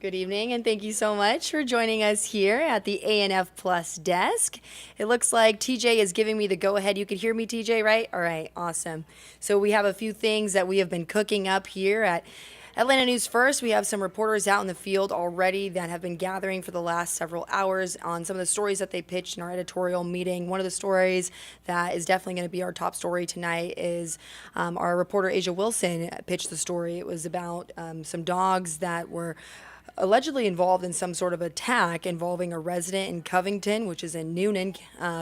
Good evening, and thank you so much for joining us here at the ANF Plus desk. It looks like TJ is giving me the go-ahead. You could hear me, TJ, right? All right, awesome. So we have a few things that we have been cooking up here at Atlanta News First. We have some reporters out in the field already that have been gathering for the last several hours on some of the stories that they pitched in our editorial meeting. One of the stories that is definitely going to be our top story tonight is our reporter Asia Wilson pitched the story. It was about some dogs that were allegedly involved in some sort of attack involving a resident in Covington, which is in Noonan.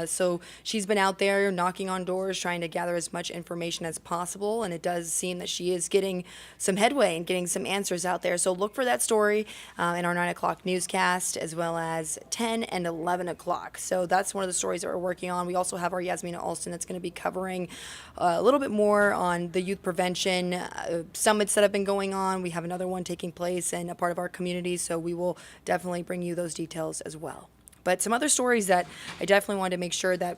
So she's been out there knocking on doors, trying to gather as much information as possible. And it does seem that she is getting some headway and getting some answers out there. So look for that story in our 9 o'clock newscast, as well as 10 and 11 o'clock. So that's one of the stories that we're working on. We also have our Yasmina Alston that's going to be covering a little bit more on the youth prevention summits that have been going on. We have another one taking place in a part of our community, so we will definitely bring you those details as well. But some other stories that I definitely wanted to make sure that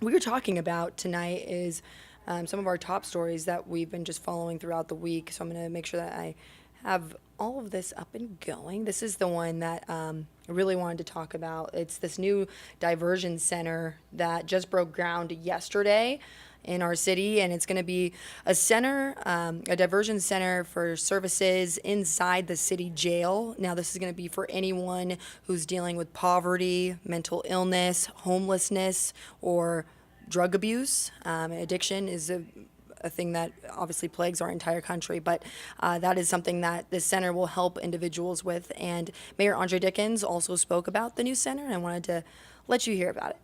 we were talking about tonight is some of our top stories that we've been just following throughout the week. So I'm going to make sure that I have all of this up and going. This is the one that I really wanted to talk about. It's this new diversion center that just broke ground yesterday in our city, and it's going to be a center, a diversion center for services inside the city jail. Now, this is going to be for anyone who's dealing with poverty, mental illness, homelessness, or drug abuse. Addiction is a thing that obviously plagues our entire country, but that is something that this center will help individuals with. And Mayor Andre Dickens also spoke about the new center, and I wanted to let you hear about it.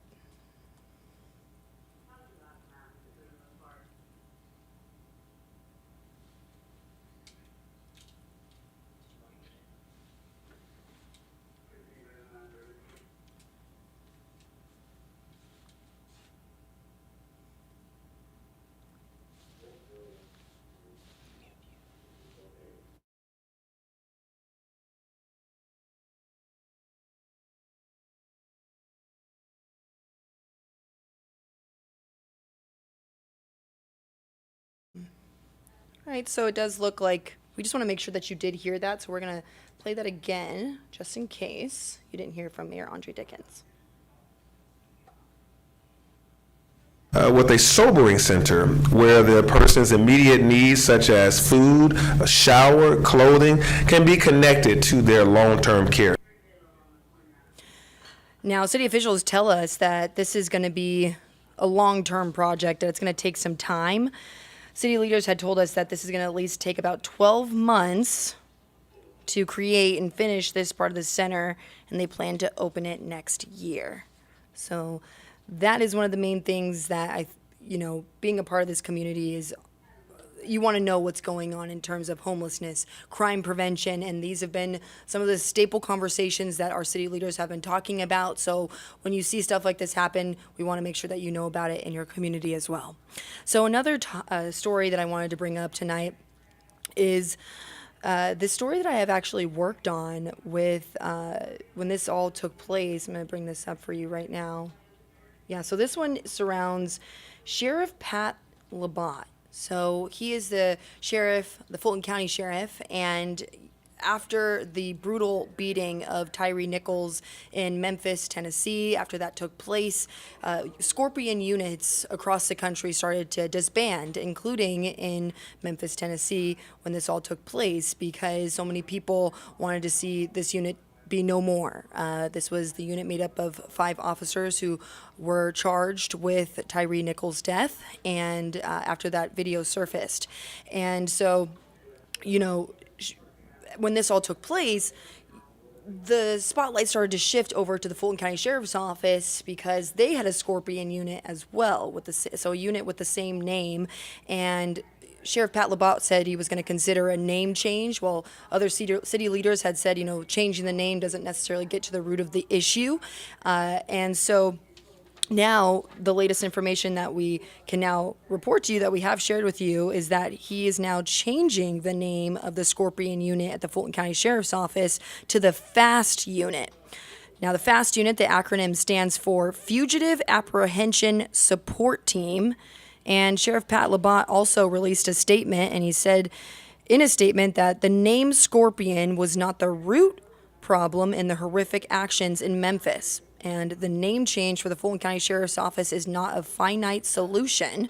All right, so it does look like we just want to make sure that you did hear that, so we're going to play that again, just in case you didn't hear from Mayor Andre Dickens. With a sobering center where the person's immediate needs, such as food, a shower, clothing, can be connected to their long-term care. Now, city officials tell us that this is going to be a long-term project, that it's going to take some time. City leaders had told us that this is going to at least take about 12 months to create and finish this part of the center, and they plan to open it next year. So that is one of the main things that being a part of this community is you want to know what's going on in terms of homelessness, crime prevention, and these have been some of the staple conversations that our city leaders have been talking about. So when you see stuff like this happen, we want to make sure that you know about it in your community as well. So another story that I wanted to bring up tonight is this story that I have actually worked on with when this all took place. I'm going to bring this up for you right now. Yeah, so this one surrounds Sheriff Pat Labat. So he is the sheriff, the Fulton County Sheriff, and after the brutal beating of Tyree Nichols in Memphis, Tennessee, after that took place, Scorpion units across the country started to disband, including in Memphis, Tennessee, when this all took place, because so many people wanted to see this unit be no more. This was the unit made up of 5 officers who were charged with Tyree Nichols' death, and after that video surfaced. And so, when this all took place, the spotlight started to shift over to the Fulton County Sheriff's Office because they had a Scorpion unit as well, so a unit with the same name. And Sheriff Pat Labat said he was going to consider a name change, while other city leaders had said, changing the name doesn't necessarily get to the root of the issue. And so now the latest information that we can now report to you, that we have shared with you, is that he is now changing the name of the Scorpion unit at the Fulton County Sheriff's Office to the FAST unit. Now, the FAST unit, the acronym stands for Fugitive Apprehension Support Team. And Sheriff Pat Labat also released a statement, and he said in a statement that the name Scorpion was not the root problem in the horrific actions in Memphis. And the name change for the Fulton County Sheriff's Office is not a finite solution.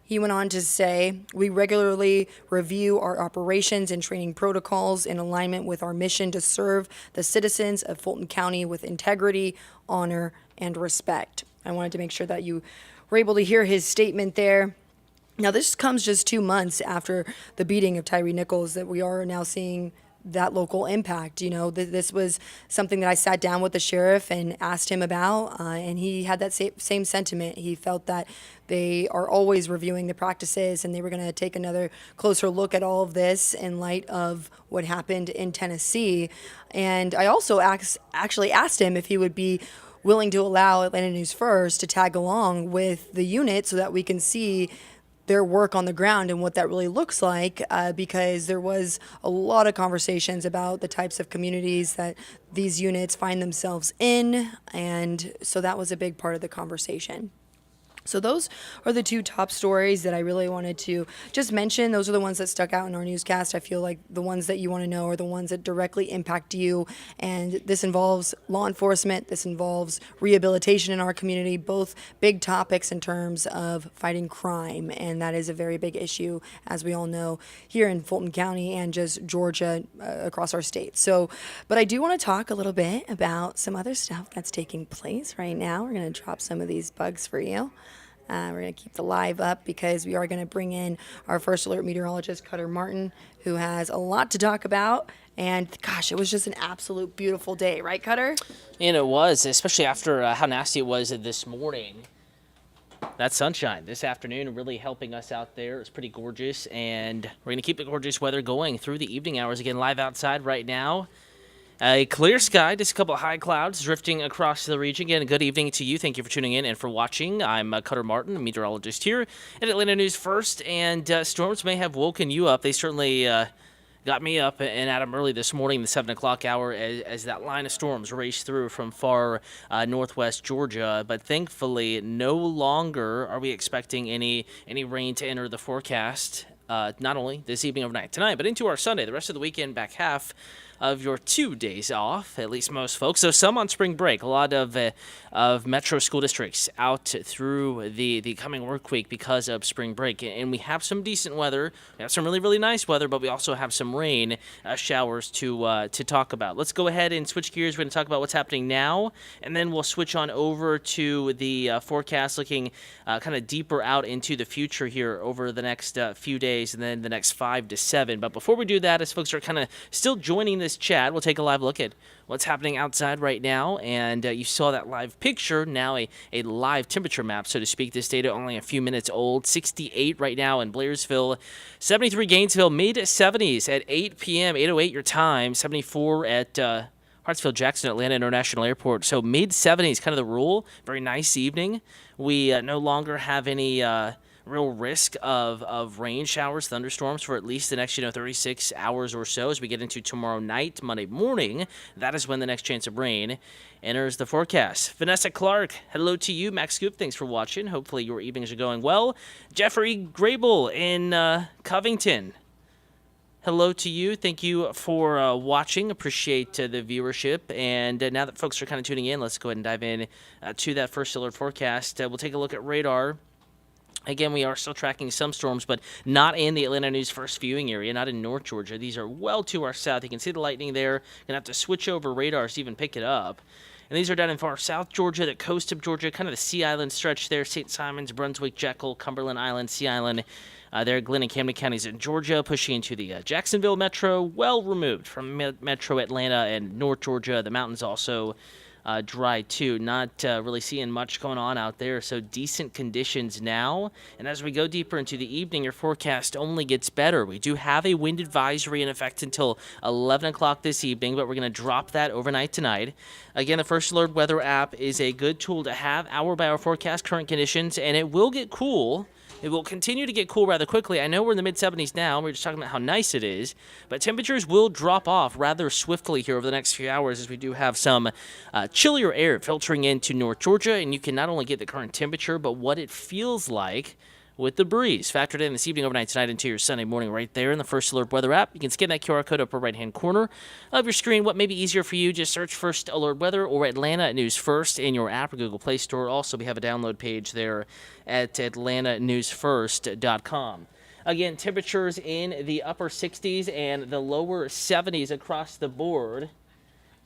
He went on to say, we regularly review our operations and training protocols in alignment with our mission to serve the citizens of Fulton County with integrity, honor, and respect. I wanted to make sure that you were able to hear his statement there. Now, this comes just 2 months after the beating of Tyree Nichols that we are now seeing that local impact. You know, this was something that I sat down with the sheriff and asked him about, and he had that same sentiment. He felt that they are always reviewing the practices, and they were going to take another closer look at all of this in light of what happened in Tennessee. And I also actually asked him if he would be willing to allow Atlanta News First to tag along with the unit so that we can see their work on the ground and what that really looks like, because there was a lot of conversations about the types of communities that these units find themselves in, and so that was a big part of the conversation. So those are the 2 top stories that I really wanted to just mention. Those are the ones that stuck out in our newscast. I feel like the ones that you want to know are the ones that directly impact you. And this involves law enforcement. This involves rehabilitation in our community, both big topics in terms of fighting crime. And that is a very big issue, as we all know, here in Fulton County and just Georgia, across our state. So, but I do want to talk a little bit about some other stuff that's taking place right now. We're going to drop some of these bugs for you. We're going to keep the live up because we are going to bring in our first alert meteorologist, Cutter Martin, who has a lot to talk about. And gosh, it was just an absolute beautiful day, right, Cutter? And it was, especially after how nasty it was this morning. That sunshine this afternoon really helping us out there. It's pretty gorgeous, and we're going to keep the gorgeous weather going through the evening hours. Again, live outside right now. A clear sky, just a couple of high clouds drifting across the region. Again, good evening to you. Thank you for tuning in and for watching. I'm Cutter Martin, a meteorologist here at Atlanta News First, and storms may have woken you up. They certainly got me up and Adam early this morning, the 7 o'clock hour, as that line of storms raced through from far northwest Georgia. But thankfully, no longer are we expecting any rain to enter the forecast, not only this evening, overnight, tonight, but into our Sunday, the rest of the weekend, back half of your 2 days off, at least most folks. So some on spring break. A lot of metro school districts out through the coming work week because of spring break. And we have some decent weather. We have some really, really nice weather, but we also have some rain showers to talk about. Let's go ahead and switch gears. We're going to talk about what's happening now, and then we'll switch on over to the forecast, looking kind of deeper out into the future here over the next few days and then the next 5 to 7. But before we do that, as folks are kind of still joining this chat, we'll take a live look at what's happening outside right now. And you saw that live picture, now a live temperature map, so to speak. This data only a few minutes old. 68 right now in Blairsville, 73 Gainesville, mid-70s at 8 p.m., 8:08 your time, 74 at Hartsfield-Jackson Atlanta International Airport. So mid-70s, kind of the rule. Very nice evening. We no longer have any real risk of rain showers, thunderstorms for at least the next 36 hours or so. As we get into tomorrow night, Monday morning, that is when the next chance of rain enters the forecast. Vanessa Clark, hello to you. Max Scoop, thanks for watching. Hopefully your evenings are going well. Jeffrey Grable in Covington, hello to you. Thank you for watching. Appreciate the viewership. And now that folks are kind of tuning in, let's go ahead and dive in to that first alert forecast. We'll take a look at radar. Again, we are still tracking some storms, but not in the Atlanta News First viewing area, not in North Georgia. These are well to our south. You can see the lightning there. Going to have to switch over radars to even pick it up. And these are down in far south Georgia, the coast of Georgia, kind of the Sea Island stretch there, St. Simons, Brunswick, Jekyll, Cumberland Island, Sea Island. There, Glenn and Camden counties in Georgia, pushing into the Jacksonville metro, well removed from metro Atlanta and North Georgia. The mountains also dry too. Not really seeing much going on out there, so decent conditions now. And as we go deeper into the evening, your forecast only gets better. We do have a wind advisory in effect until 11 o'clock this evening, but we're going to drop that overnight tonight. Again, the First Alert Weather app is a good tool to have, hour by hour forecast, current conditions, and it will get cool. It will continue to get cool rather quickly. I know we're in the mid-70s now. We're just talking about how nice it is. But temperatures will drop off rather swiftly here over the next few hours as we do have some chillier air filtering into North Georgia. And you can not only get the current temperature, but what it feels like with the breeze factored in this evening, overnight, tonight, into your Sunday morning right there in the First Alert Weather app. You can scan that QR code upper right-hand corner of your screen. What may be easier for you, just search First Alert Weather or Atlanta News First in your app or Google Play Store. Also, we have a download page there at atlantanewsfirst.com. Again, temperatures in the upper 60s and the lower 70s across the board.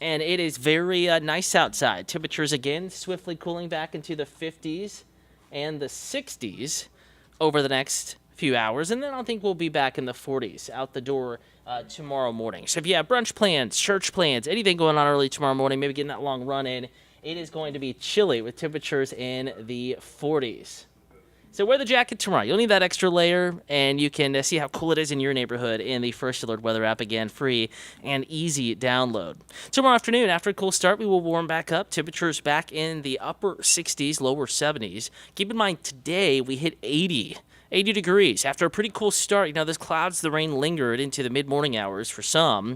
And it is very nice outside. Temperatures, again, swiftly cooling back into the 50s and the 60s over the next few hours. And then I think we'll be back in the 40s out the door tomorrow morning. So if you have brunch plans, church plans, anything going on early tomorrow morning, maybe getting that long run in, it is going to be chilly with temperatures in the 40s. So wear the jacket tomorrow. You'll need that extra layer, and you can see how cool it is in your neighborhood in the First Alert Weather app. Again, free and easy download. Tomorrow afternoon, after a cool start, we will warm back up. Temperatures back in the upper 60s, lower 70s. Keep in mind, today we hit 80 degrees. After a pretty cool start, those clouds, the rain lingered into the mid-morning hours for some.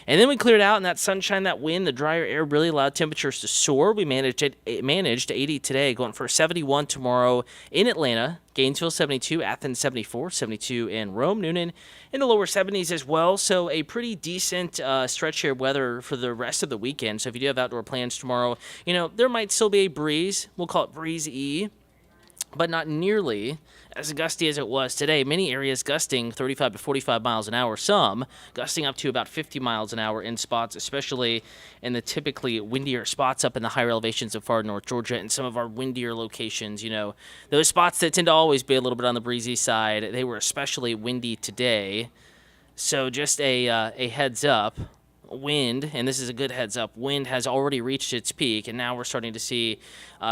And then we cleared out, and that sunshine, that wind, the drier air really allowed temperatures to soar. We managed 80 today, going for 71 tomorrow in Atlanta, Gainesville 72, Athens 74, 72 in Rome, Noonan in the lower 70s as well. So a pretty decent stretch here of weather for the rest of the weekend. So if you do have outdoor plans tomorrow, there might still be a breeze. We'll call it breezy, but not nearly as gusty as it was today. Many areas gusting 35 to 45 miles an hour, some gusting up to about 50 miles an hour in spots, especially in the typically windier spots up in the higher elevations of far north Georgia and some of our windier locations. Those spots that tend to always be a little bit on the breezy side, they were especially windy today. So just a heads up. Wind, and this is a good heads up, wind has already reached its peak, and now we're starting to see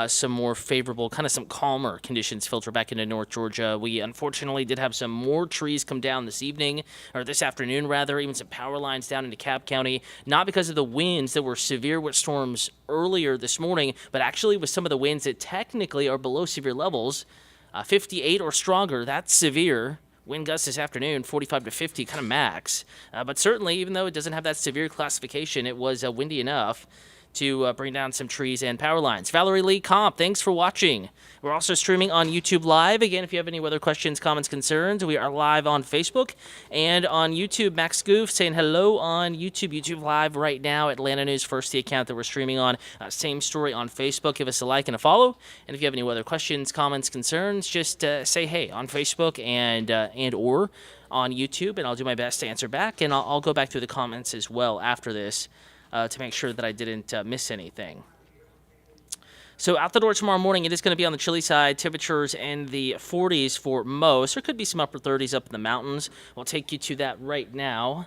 some more favorable, kind of some calmer conditions filter back into North Georgia. We unfortunately did have some more trees come down this evening, or this afternoon rather, even some power lines down into Cobb County, not because of the winds that were severe with storms earlier this morning, but actually with some of the winds that technically are below severe levels, 58 or stronger, that's severe. Wind gusts this afternoon, 45 to 50, kind of max. But certainly, even though it doesn't have that severe classification, it was windy enough to bring down some trees and power lines. Valerie Lee Comp, thanks for watching. We're also streaming on YouTube Live. Again, if you have any weather questions, comments, concerns, we are live on Facebook and on YouTube. Max Goof saying hello on YouTube Live right now. Atlanta News First, the account that we're streaming on. Same story on Facebook. Give us a like and a follow. And if you have any weather questions, comments, concerns, just say hey on Facebook and or on YouTube, and I'll do my best to answer back. And I'll go back through the comments as well after this to make sure that I didn't miss anything. So out the door tomorrow morning, it is going to be on the chilly side. Temperatures in the 40s for most. There could be some upper 30s up in the mountains. We'll take you to that right now.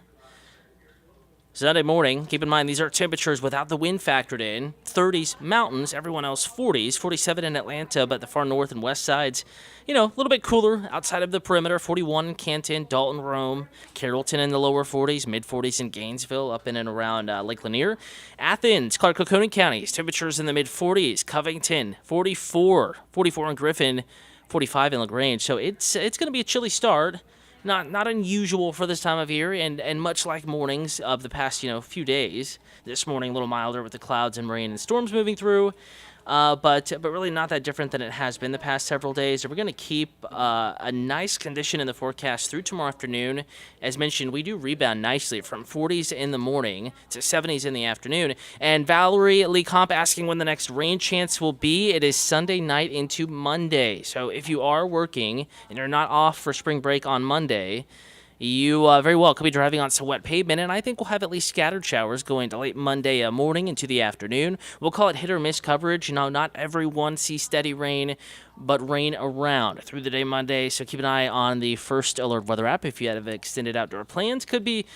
Sunday morning, keep in mind these are temperatures without the wind factored in. 30s mountains, everyone else 40s. 47 in Atlanta, but the far north and west sides, a little bit cooler outside of the perimeter. 41 in Canton, Dalton, Rome, Carrollton in the lower 40s, mid 40s in Gainesville, up in and around Lake Lanier. Athens, Clark, Oconee counties, temperatures in the mid 40s. Covington, 44 in Griffin, 45 in LaGrange. So it's going to be a chilly start. Not unusual for this time of year, and much like mornings of the past, few days. This morning, a little milder with the clouds and rain and storms moving through, but really not that different than it has been the past several days. We're going to keep a nice condition in the forecast through tomorrow afternoon. As mentioned, we do rebound nicely from 40s in the morning to 70s in the afternoon. And Valerie Lee Comp asking when the next rain chance will be. It is Sunday night into Monday. So if you are working and you're not off for spring break on Monday, you very well could be driving on some wet pavement, and I think we'll have at least scattered showers going to late Monday morning into the afternoon. We'll call it hit or miss coverage. Not everyone sees steady rain, but rain around through the day Monday. So keep an eye on the First Alert Weather app if you have extended outdoor plans. Could be,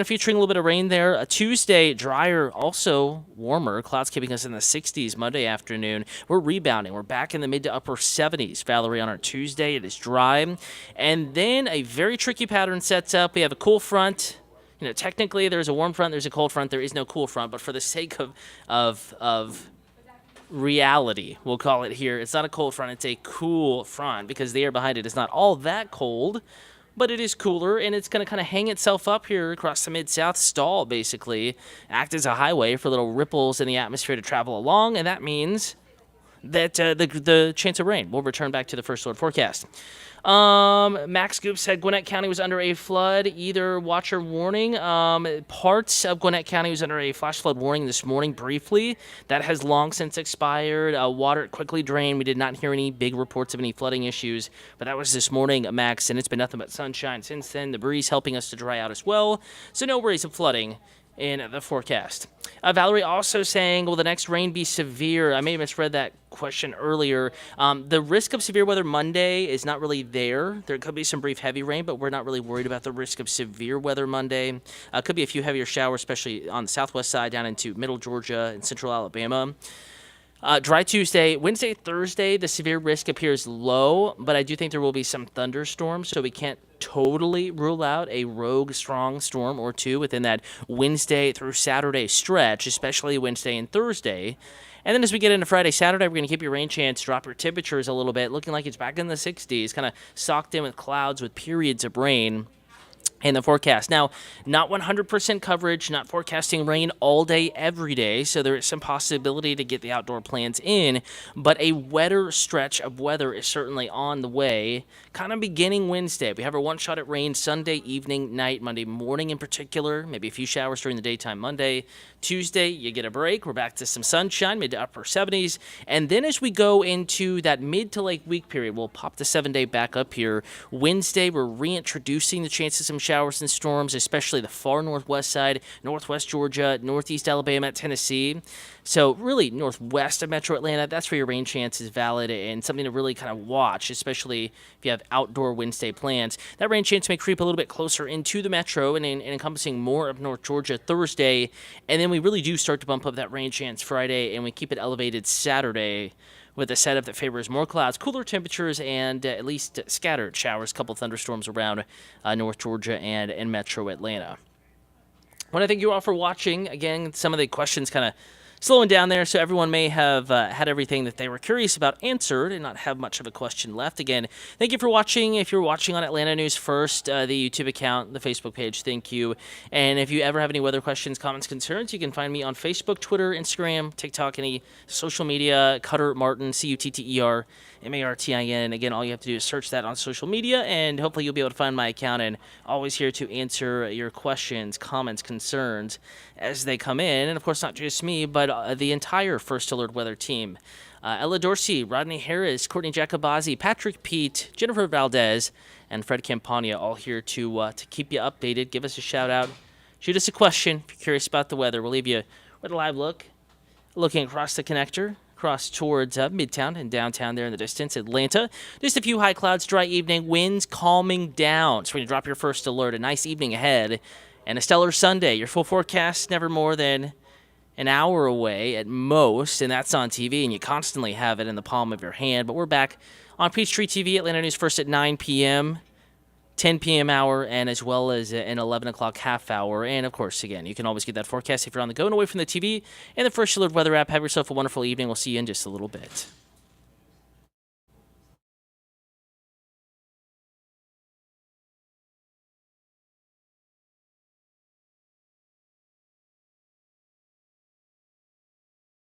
featuring a little bit of rain there. Tuesday, drier, also warmer. Clouds keeping us in the 60s Monday afternoon. We're rebounding. We're back in the mid to upper 70s. Valerie, on our Tuesday, it is dry. And then a very tricky pattern sets up. We have a cool front. Technically, there's a warm front, there's a cold front. There is no cool front, but for the sake of reality, we'll call it here, it's not a cold front, it's a cool front, because the air behind it is not all that cold, but it is cooler, and it's going to kind of hang itself up here across the Mid-South, stall, basically, act as a highway for little ripples in the atmosphere to travel along, and that means that the chance of rain will return back to the first alert forecast. Max Goop said Gwinnett County was under a flood, either watch or warning. Parts of Gwinnett County was under a flash flood warning this morning briefly. That has long since expired. Water quickly drained. We did not hear any big reports of any flooding issues, but that was this morning, Max, and it's been nothing but sunshine since then. The breeze helping us to dry out as well, so no worries of flooding in the forecast. Valerie also saying, will the next rain be severe? I may have misread that question earlier. The risk of severe weather Monday is not really there. There could be some brief heavy rain, but we're not really worried about the risk of severe weather Monday. Could be a few heavier showers, especially on the southwest side down into middle Georgia and central Alabama. Dry Tuesday, Wednesday, Thursday, the severe risk appears low, but I do think there will be some thunderstorms, so we can't totally rule out a rogue strong storm or two within that Wednesday through Saturday stretch, especially Wednesday and Thursday. And then as we get into Friday, Saturday, we're going to keep your rain chance, drop your temperatures a little bit, looking like it's back in the 60s, kind of socked in with clouds with periods of rain in the forecast. Now, not 100% coverage, not forecasting rain all day, every day, so there is some possibility to get the outdoor plans in, but a wetter stretch of weather is certainly on the way, kind of beginning Wednesday. We have our one shot at rain Sunday evening, night, Monday morning in particular, maybe a few showers during the daytime Monday. Tuesday, you get a break. We're back to some sunshine, mid to upper 70s, and then as we go into that mid to late week period, we'll pop the 7-day back up here. Wednesday, we're reintroducing the chances of some showers and storms, especially the far northwest side, northwest Georgia, northeast Alabama, Tennessee. So really northwest of Metro Atlanta, that's where your rain chance is valid and something to really kind of watch, especially if you have outdoor Wednesday plans. That rain chance may creep a little bit closer into the metro and encompassing more of North Georgia Thursday, and then we really do start to bump up that rain chance Friday, and we keep it elevated Saturday with a setup that favors more clouds, cooler temperatures, and at least scattered showers, couple thunderstorms around North Georgia and Metro Atlanta. I want to thank you all for watching. Again, some of the questions kind of slowing down there, so everyone may have had everything that they were curious about answered and not have much of a question left. Again, thank you for watching. If you're watching on Atlanta News First, the YouTube account, the Facebook page, thank you. And if you ever have any weather questions, comments, concerns, you can find me on Facebook, Twitter, Instagram, TikTok, any social media, Cutter Martin, Cutter Martin. Again, all you have to do is search that on social media, and hopefully you'll be able to find my account, and always here to answer your questions, comments, concerns as they come in. And of course, not just me, but the entire First Alert Weather team. Ella Dorsey, Rodney Harris, Courtney Jacobazzi, Patrick Pete, Jennifer Valdez, and Fred Campania, all here to keep you updated. Give us a shout out. Shoot us a question if you're curious about the weather. We'll leave you with a live look, looking across the connector, across towards Midtown and downtown there in the distance, Atlanta. Just a few high clouds, dry evening, winds calming down. So we're going to drop your first alert. A nice evening ahead and a stellar Sunday. Your full forecast never more than an hour away at most, and that's on TV, and you constantly have it in the palm of your hand. But we're back on Peachtree TV, Atlanta News First at 9 p.m., 10 p.m. hour, and as well as an 11 o'clock half hour. And, of course, again, you can always get that forecast if you're on the go and away from the TV and the First Alert Weather app. Have yourself a wonderful evening. We'll see you in just a little bit.